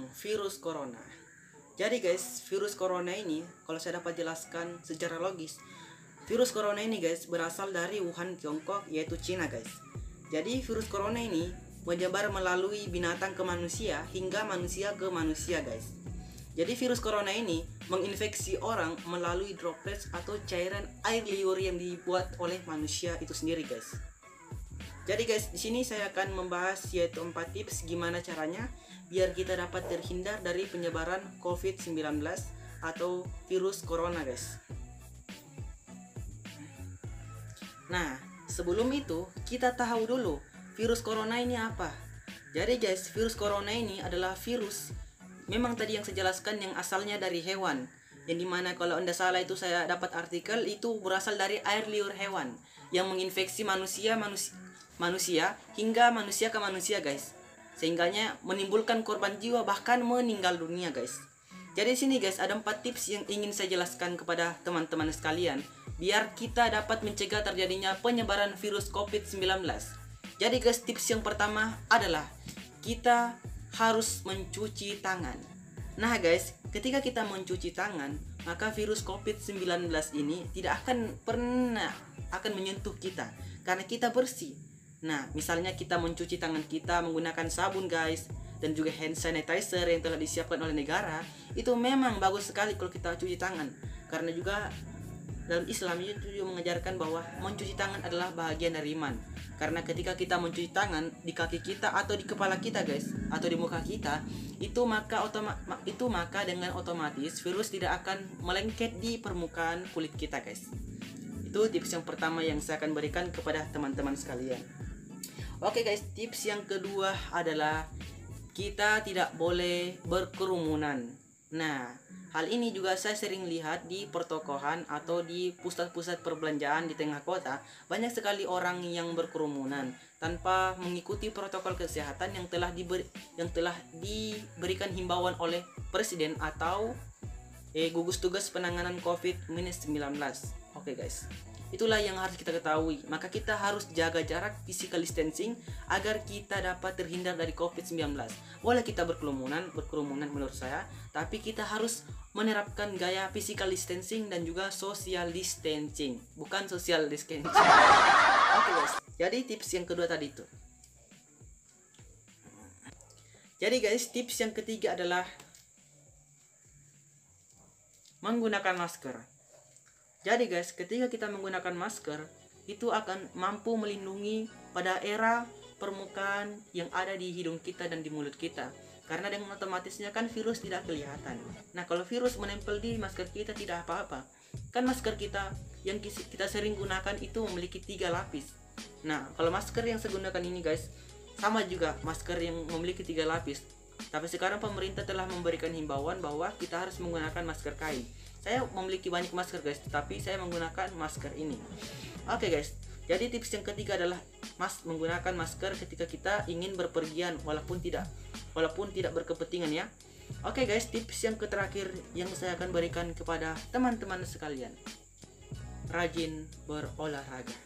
tentang virus corona. Jadi guys, virus corona ini kalau saya dapat jelaskan secara logis, virus corona ini guys berasal dari Wuhan, Tiongkok, yaitu Cina guys. Jadi virus corona ini menyebar melalui binatang ke manusia hingga manusia ke manusia guys. Jadi virus corona ini menginfeksi orang melalui droplets atau cairan air liur yang dibuat oleh manusia itu sendiri guys. Jadi guys, di sini saya akan membahas yaitu 4 tips gimana caranya biar kita dapat terhindar dari penyebaran COVID-19 atau virus corona guys. Nah, sebelum itu kita tahu dulu virus corona ini apa. Jadi guys, virus corona ini adalah virus memang tadi yang saya jelaskan yang asalnya dari hewan. Yang dimana kalau anda salah itu saya dapat artikel itu berasal dari air liur hewan yang menginfeksi manusia hingga manusia ke manusia guys, sehingganya menimbulkan korban jiwa bahkan meninggal dunia guys. Jadi sini guys ada 4 tips yang ingin saya jelaskan kepada teman-teman sekalian biar kita dapat mencegah terjadinya penyebaran virus COVID-19. Jadi guys, tips yang pertama adalah kita harus mencuci tangan. Nah guys, ketika kita mencuci tangan, maka virus COVID-19 ini tidak akan pernah menyentuh kita karena kita bersih. Nah, misalnya kita mencuci tangan kita menggunakan sabun guys, dan juga hand sanitizer yang telah disiapkan oleh negara, itu memang bagus sekali kalau kita cuci tangan. Karena juga dalam Islam itu juga mengajarkan bahwa mencuci tangan adalah bahagian dari iman. Karena ketika kita mencuci tangan di kaki kita atau di kepala kita guys, atau di muka kita, itu maka dengan otomatis virus tidak akan melengket di permukaan kulit kita guys. Itu tips yang pertama yang saya akan berikan kepada teman-teman sekalian. Oke guys, tips yang kedua adalah kita tidak boleh berkerumunan. Nah, hal ini juga saya sering lihat di pertokohan atau di pusat-pusat perbelanjaan di tengah kota. Banyak sekali orang yang berkerumunan tanpa mengikuti protokol kesehatan yang telah diberikan himbauan oleh presiden atau gugus tugas penanganan COVID-19. Oke guys, itulah yang harus kita ketahui. Maka kita harus jaga jarak physical distancing agar kita dapat terhindar dari COVID-19. Boleh kita berkerumunan menurut saya, tapi kita harus menerapkan gaya physical distancing dan juga social distancing, bukan social distancing. Oke guys, jadi tips yang kedua tadi itu. Jadi guys, tips yang ketiga adalah menggunakan masker. Jadi guys, ketika kita menggunakan masker, itu akan mampu melindungi pada daerah permukaan yang ada di hidung kita dan di mulut kita. Karena dengan otomatisnya kan virus tidak kelihatan. Nah, kalau virus menempel di masker kita tidak apa-apa. Kan masker kita yang kita sering gunakan itu memiliki 3 lapis. Nah, kalau masker yang saya gunakan ini guys, sama juga masker yang memiliki 3 lapis. Tapi sekarang pemerintah telah memberikan himbauan bahwa kita harus menggunakan masker kain. Saya memiliki banyak masker guys, tapi saya menggunakan masker ini. Oke guys, jadi tips yang ketiga adalah menggunakan masker ketika kita ingin berpergian walaupun tidak berkepentingan ya. Oke guys, tips yang terakhir yang saya akan berikan kepada teman-teman sekalian. Rajin berolahraga.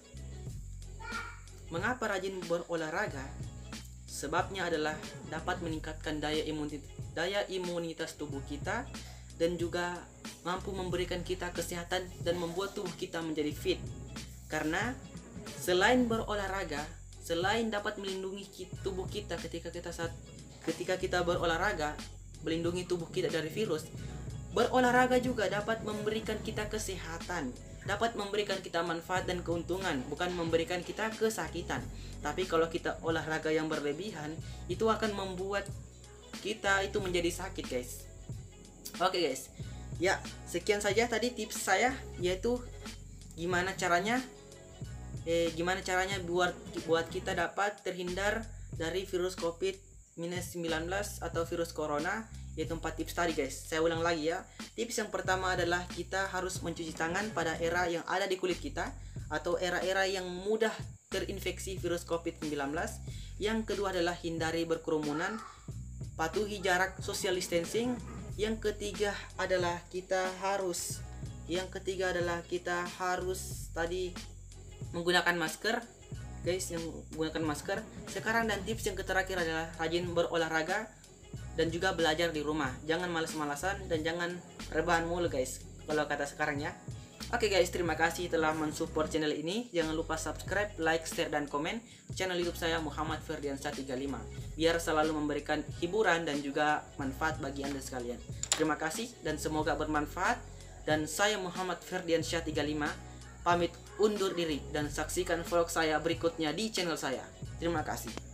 Mengapa rajin berolahraga? Sebabnya adalah dapat meningkatkan daya imunitas tubuh kita dan juga mampu memberikan kita kesehatan dan membuat tubuh kita menjadi fit. Karena selain berolahraga, selain dapat melindungi tubuh kita ketika kita berolahraga, melindungi tubuh kita dari virus, berolahraga juga dapat memberikan kita kesehatan, dapat memberikan kita manfaat dan keuntungan, bukan memberikan kita kesakitan. Tapi kalau kita olahraga yang berlebihan, itu akan membuat kita itu menjadi sakit guys. Oke guys, ya sekian saja tadi tips saya, yaitu gimana caranya buat kita dapat terhindar dari virus COVID-19 atau virus corona, yaitu 4 tips tadi guys. Saya ulang lagi ya. Tips yang pertama adalah kita harus mencuci tangan pada era yang ada di kulit kita atau era-era yang mudah terinfeksi virus COVID-19. Yang kedua adalah hindari berkerumunan, patuhi jarak social distancing. Yang ketiga adalah kita harus tadi menggunakan masker guys, yang menggunakan masker. Sekarang dan tips yang terakhir adalah rajin berolahraga. dan juga belajar di rumah. Jangan malas-malasan dan jangan rebahan mulu guys, kalau kata sekarang ya. Oke guys, terima kasih telah mensupport channel ini. Jangan lupa subscribe, like, share, dan komen channel YouTube saya Muhammad Ferdiansyah 35 biar selalu memberikan hiburan dan juga manfaat bagi Anda sekalian. Terima kasih dan semoga bermanfaat. Dan saya Muhammad Ferdiansyah 35 pamit undur diri dan saksikan vlog saya berikutnya di channel saya. Terima kasih.